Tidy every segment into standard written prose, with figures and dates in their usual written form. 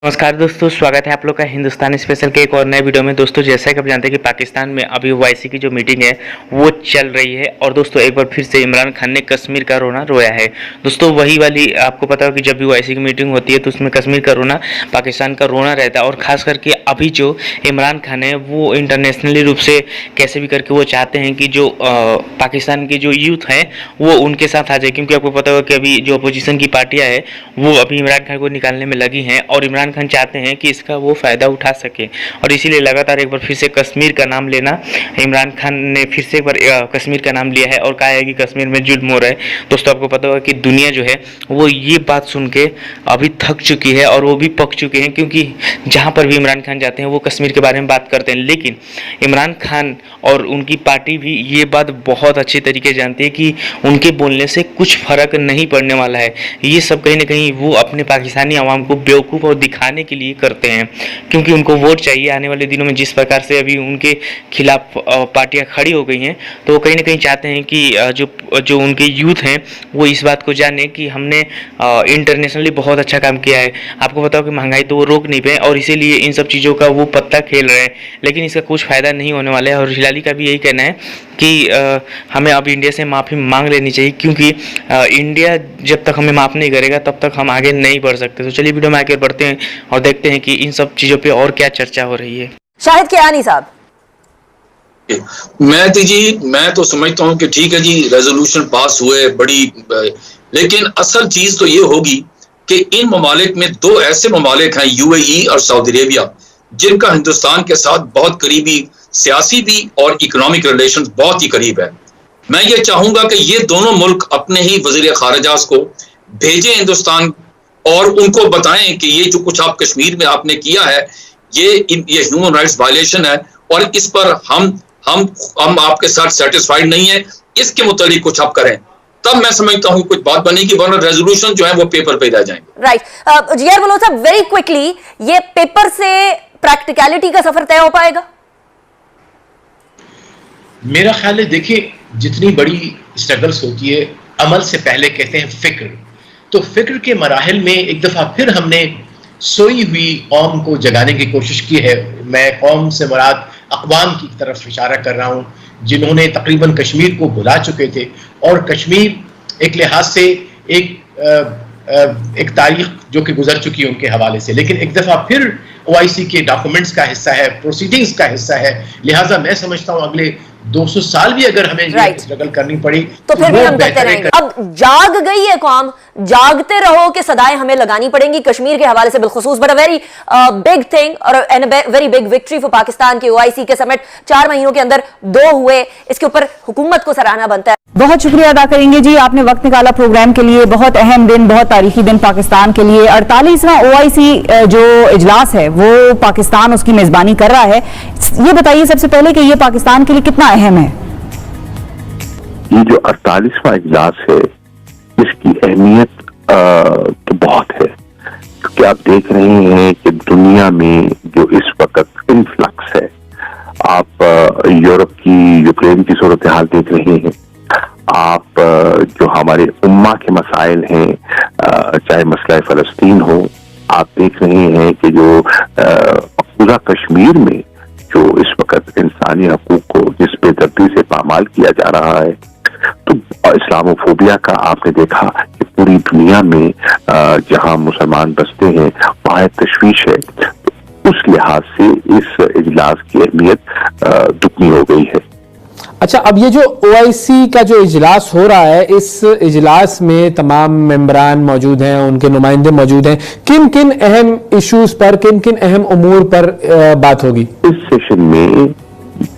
नमस्कार दोस्तों, स्वागत है आप लोग का हिंदुस्तान स्पेशल के एक और नए वीडियो में। दोस्तों जैसा कि आप जानते हैं कि पाकिस्तान में अभी ओआईसी की जो मीटिंग है वो चल रही है और दोस्तों एक बार फिर से इमरान खान ने कश्मीर का रोना रोया है। दोस्तों वही वाली आपको पता हो कि जब भी ओआईसी की मीटिंग होती है तो उसमें कश्मीर का रोना, पाकिस्तान का रोना रहता है। और ख़ास करके अभी जो इमरान खान है वो इंटरनेशनली रूप से कैसे भी करके वो चाहते हैं कि जो पाकिस्तान की जो यूथ हैं वो उनके साथ आ जाए, क्योंकि आपको पता होगा कि अभी जो अपोजिशन की पार्टियाँ हैं वो अभी इमरान खान को निकालने में लगी हैं और इमरान खान चाहते हैं कि इसका वो फ़ायदा उठा सके। और इसीलिए लगातार एक बार फिर से कश्मीर का नाम लेना, इमरान खान ने फिर से एक बार कश्मीर का नाम लिया है और कहा है कि कश्मीर में जुल्म हो रहा है। दोस्तों आपको पता होगा कि दुनिया जो है वो ये बात सुन के अभी थक चुकी है और वो भी पक चुके हैं, क्योंकि जहाँ पर भी इमरान खान जाते हैं वो कश्मीर के बारे में बात करते हैं। लेकिन इमरान खान और उनकी पार्टी भी ये बात बहुत अच्छे तरीके जानती है कि उनके बोलने से कुछ फ़र्क नहीं पड़ने वाला है। ये सब कहीं ना कहीं वो अपने पाकिस्तानी आवाम को बेवकूफ़ और दिखाने के लिए करते हैं, क्योंकि उनको वोट चाहिए। आने वाले दिनों में जिस प्रकार से अभी उनके खिलाफ पार्टियां खड़ी हो गई हैं तो वो कहीं ना कहीं चाहते हैं कि जो उनके यूथ हैं वो इस बात को जाने कि हमने इंटरनेशनली बहुत अच्छा काम किया है। आपको पता हो कि महंगाई तो वो रोक नहीं पाए और इसीलिए इन सब चीज़ों का वो पत्ता खेल रहे हैं, लेकिन इसका कुछ फ़ायदा नहीं होने वाला है। और हिलाली का भी यही कहना है कि हमें अब इंडिया से माफ़ी मांग लेनी चाहिए, क्योंकि इंडिया जब तक हमें माफ़ नहीं करेगा तब तक हम आगे नहीं बढ़ सकते। तो चलिए वीडियो में आगे बढ़ते हैं और देखते हैं कि इन सब चीज़ों पे और क्या चर्चा हो रही है। शाहिद कियानी साहब, मैं तो समझता हूं कि ठीक है जी, रेजोल्यूशन पास हुए बड़ी, लेकिन असल चीज तो ये होगी कि इन ममालिक में दो ऐसे ममालिक हैं, यूएई और सऊदी अरेबिया, जिनका हिंदुस्तान के साथ बहुत करीबी सियासी भी और इकोनॉमिक रिलेशंस बहुत ही करीब है। मैं ये चाहूंगा कि ये दोनों मुल्क अपने ही वजीर खारिजा को भेजें हिंदुस्तान और उनको बताएं कि ये जो कुछ आप कश्मीर में आपने किया है ये ह्यूमन राइट्स वायलेशन है और इस पर हम आपके साथ सेटिस्फाइड नहीं है, इसके मुताबिक कुछ आप करें, तब मैं समझता हूं कुछ बात बनेगी, वरना रेजोल्यूशन जो है वो पेपर पे रह जाएंगे। राइट। जिगर बलोच साहब, वेरी क्विकली, ये पेपर से प्रैक्टिकलिटी का सफर तय हो पाएगा? मेरा ख्याल है, देखिए जितनी बड़ी स्ट्रगल्स होती है अमल से पहले कहते हैं फिक्र, तो फिक्र के मराहिल में एक दफ़ा फिर हमने सोई हुई कौम को जगाने की कोशिश की है। मैं कौम से मुराद अक़वाम की तरफ इशारा कर रहा हूँ, जिन्होंने तकरीबन कश्मीर को भुला चुके थे और कश्मीर एक लिहाज से एक तारीख जो कि गुजर चुकी है उनके हवाले से, लेकिन एक दफ़ा फिर ओआईसी के डॉक्यूमेंट्स का हिस्सा है, प्रोसीडिंग्स का हिस्सा है। लिहाजा मैं समझता हूँ अगले 200 साल भी अगर हमें स्ट्रगल करनी पड़ी तो फिर भी हम करते रहेंगे। अब जाग गई है कौम, जागते रहो कि सदाएं हमें लगानी पड़ेंगी कश्मीर के हवाले से बिलखुसूस। But a very big thing और very big victory for Pakistan की ओआईसी के समिट 4 महीनों के अंदर 2 हुए, इसके ऊपर हुकूमत को सराहना बनता है। बहुत शुक्रिया अदा करेंगे जी, आपने वक्त निकाला प्रोग्राम के लिए। बहुत अहम दिन, बहुत तारीखी दिन पाकिस्तान के लिए। 48वां ओआईसी जो इजलास है वो पाकिस्तान उसकी मेजबानी कर रहा है। ये बताइए सबसे पहले कि ये पाकिस्तान के लिए कितना अहम है? ये जो 48वां इजलास है इसकी अहमियत तो बहुत है, क्योंकि आप देख रहे हैं कि दुनिया में जो इस वक्त इन्फ्लक्स है, आप यूरोप की, यूक्रेन की सूरत हाल देख रहे हैं, आप जो हमारे उम्मा के मसाइल हैं, चाहे मसला फ़लस्तीन हो, आप देख रहे हैं कि जो मकबूजा कश्मीर में जो इस वक्त इंसानी हकूक को जिस बेदर्दी से पामाल किया जा रहा है, तो इस्लामोफोबिया का आपने देखा कि पूरी दुनिया में जहां मुसलमान बसते हैं वहां तशवीश है। तो उस लिहाज से इस इजलास की अहमियत दुगनी हो गई है। अच्छा, अब ये जो ओआईसी का जो इजलास हो रहा है, इस इजलास में तमाम मेंबरान मौजूद हैं, उनके नुमाइंदे मौजूद हैं। किन किन अहम इश्यूज पर, किन किन अहम उमूर पर बात होगी? इस सेशन में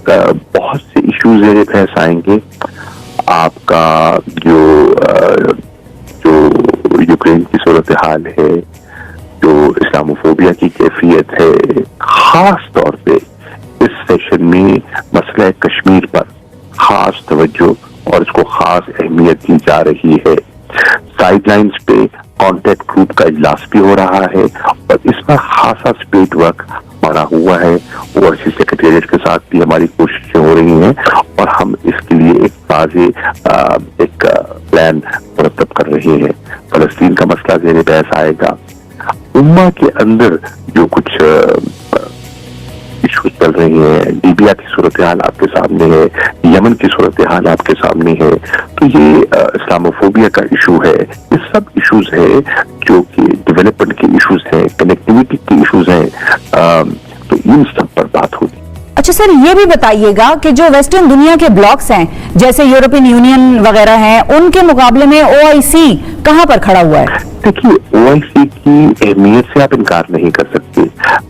बहुत से इश्यूज बहस आएंगे। आपका जो यूक्रेन की सूरत हाल है, जो इस्लामोफोबिया की कैफियत है, खास तौर पे इस सेशन में मसला कश्मीर पर खास तवज्जो और इसको खास अहमियत दी जा रही है। साइडलाइंस पे कॉन्टैक्ट ग्रुप का इजलास भी हो रहा है और इस पर खासा स्पीड वर्क बना हुआ है। ओवरसी सेक्रेटेरिएट के साथ भी हमारी कोशिशें हो रही हैं और हम इसके लिए एक प्लान मुरतब कर रहे हैं। फलस्तीन का मसला ज़ेर बहस आएगा, उम्मा के अंदर जो कुछ इशू चल रही हैं, लीबिया की सूरत हाल आपके सामने है, यमन की सूरत हाल आपके सामने है, तो ये इस्लामोफोबिया का इशू है, ये सब इश्यूज है जो कि डेवलपमेंट के इश्यूज हैं, कनेक्टिविटी के इश्यूज हैं, तो इन सब पर बात होगी। अच्छा सर, ये भी बताइएगा कि जो वेस्टर्न दुनिया के ब्लॉक्स हैं जैसे यूरोपियन यूनियन वगैरह हैं, उनके मुकाबले में ओआईसी कहां पर खड़ा हुआ है? देखिए, ओआईसी की अहमियत से आप इनकार नहीं कर सकते।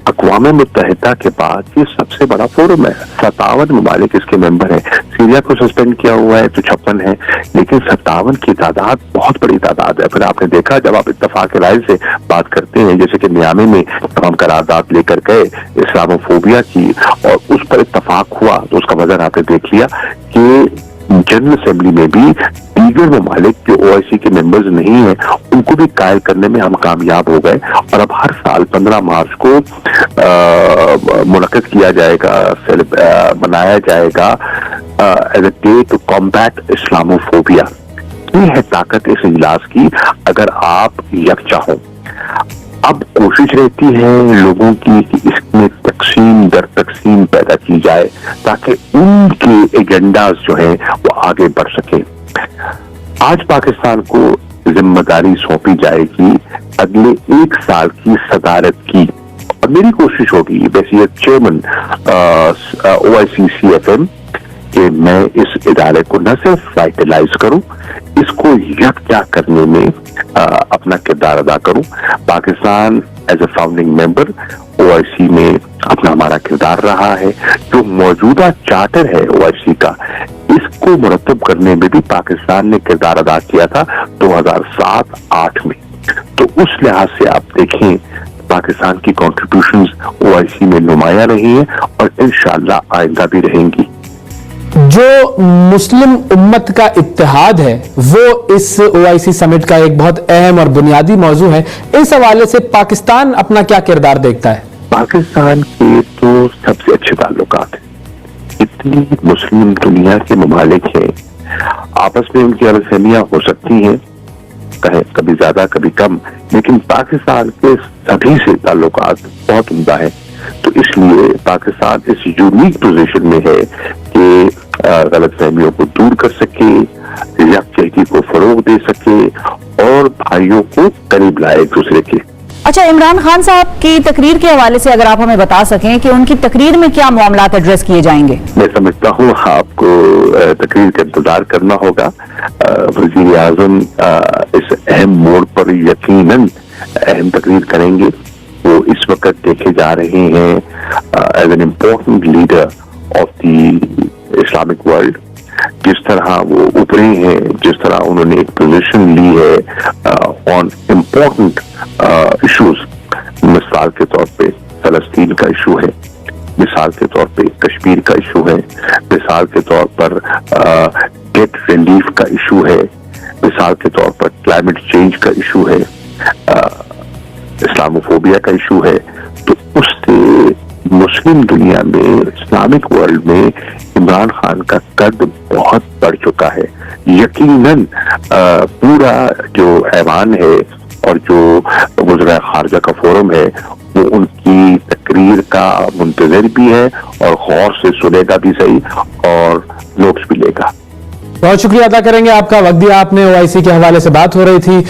अक़वाम मुत्तहिदा के बाद ये सबसे बड़ा फोरम है, 57 ममालिक इसके मेंबर हैं। सीरिया को सस्पेंड किया हुआ है तो 56 है, लेकिन 57 की तादाद बहुत बड़ी तादाद है। फिर आपने देखा जब आप इत्तफाक राय से बात करते हैं, जैसे कि नियामे में तमाम करारदाद लेकर गए इस्लामोफोबिया की और उस पर इत्तफाक हुआ, तो उसका वजन आपने देख लिया कि जनरल असेंबली में भी दीगर ममालिक जो ओआईसी के मेंबर्स नहीं हैं उनको भी कायल करने में हम कामयाब हो गए। और अब हर साल 15 मार्च को मुनक्किद किया जाएगा, मनाया जाएगा as a day to combat Islamophobia. ये है ताकत इस इजलास की, अगर आप यकजा हो। अब कोशिश रहती है लोगों की कि इसमें तकसीम दर तकसीम पैदा की जाए ताकि उनके एजेंडाज जो हैं वो आगे बढ़ सके। आज पाकिस्तान को जिम्मेदारी सौंपी जाएगी अगले 1 साल की सदारत की, और मेरी कोशिश होगी वैसे चेयरमैन ओआईसी CFM कि मैं इस इदारे को न सिर्फ वाइटलाइज करूं, इसको यकजा करने में अपना किरदार अदा करूं। Pakistan as a founding member OIC में अपना हमारा किरदार रहा है। जो मौजूदा चार्टर है ओआईसी का, इसको मुरतब करने में भी पाकिस्तान ने किरदार अदा किया था 2007-8 में। तो उस लिहाज से आप देखें पाकिस्तान की कॉन्ट्रीब्यूशंस ओआईसी में नुमाया रही है और इंशाअल्लाह आइंदा भी रहेंगी। जो मुस्लिम उम्मत का इत्तेहाद है वो इस ओआईसी समिट का एक बहुत अहम और बुनियादी मौजू है। इस हवाले से पाकिस्तान अपना क्या किरदार देखता है? पाकिस्तान के तो सबसे अच्छे ताल्लुकात हैं। इतनी मुस्लिम दुनिया के ममालिक हैं, आपस में उनकी गलतफहमियां हो सकती हैं, कभी ज्यादा कभी कम, लेकिन पाकिस्तान के सभी से ताल्लुकात बहुत उम्दा है। तो इसलिए पाकिस्तान इस यूनिक पोजीशन में है कि गलतफहमियों को दूर कर सके, यकजहती को फरोग दे सके और भाइयों को करीब लाए एक दूसरे के। अच्छा, इमरान खान साहब की तकरीर के हवाले से अगर आप हमें बता सकें कि उनकी तकरीर में क्या मामलात एड्रेस किए जाएंगे? मैं समझता हूँ आपको तकरीर का इंतजार करना होगा। वज़ीर आज़म इस अहम मोड़ पर यकीनन अहम तकरीर करेंगे। वो इस वक्त देखे जा रहे हैं as an important leader of the Islamic world. जिस तरह वो उभरे हैं, जिस तरह उन्होंने एक पोजीशन ली है ऑन इम्पोर्टेंट इश्यूज, मिसाल के तौर पे फलस्तीन का इशू है, मिसाल के तौर पे कश्मीर का इशू है, मिसाल के तौर पर डेट रिलीफ का इशू है, मिसाल के तौर पर क्लाइमेट चेंज का इशू है, इस्लामोफोबिया का इशू है। तो उससे मुस्लिम दुनिया में, इस्लामिक वर्ल्ड में इमरान खान का कद बहुत बढ़ चुका है। यकीनन पूरा जो ऐवान है और जो वज़ीर खारजा का फोरम है वो उनकी तकरीर का मुंतज़िर भी है और गौर से सुनेगा भी सही और नोट्स भी लेगा। बहुत शुक्रिया अदा करेंगे आपका, वक्त दिया आपने। ओआईसी के हवाले से बात हो रही थी।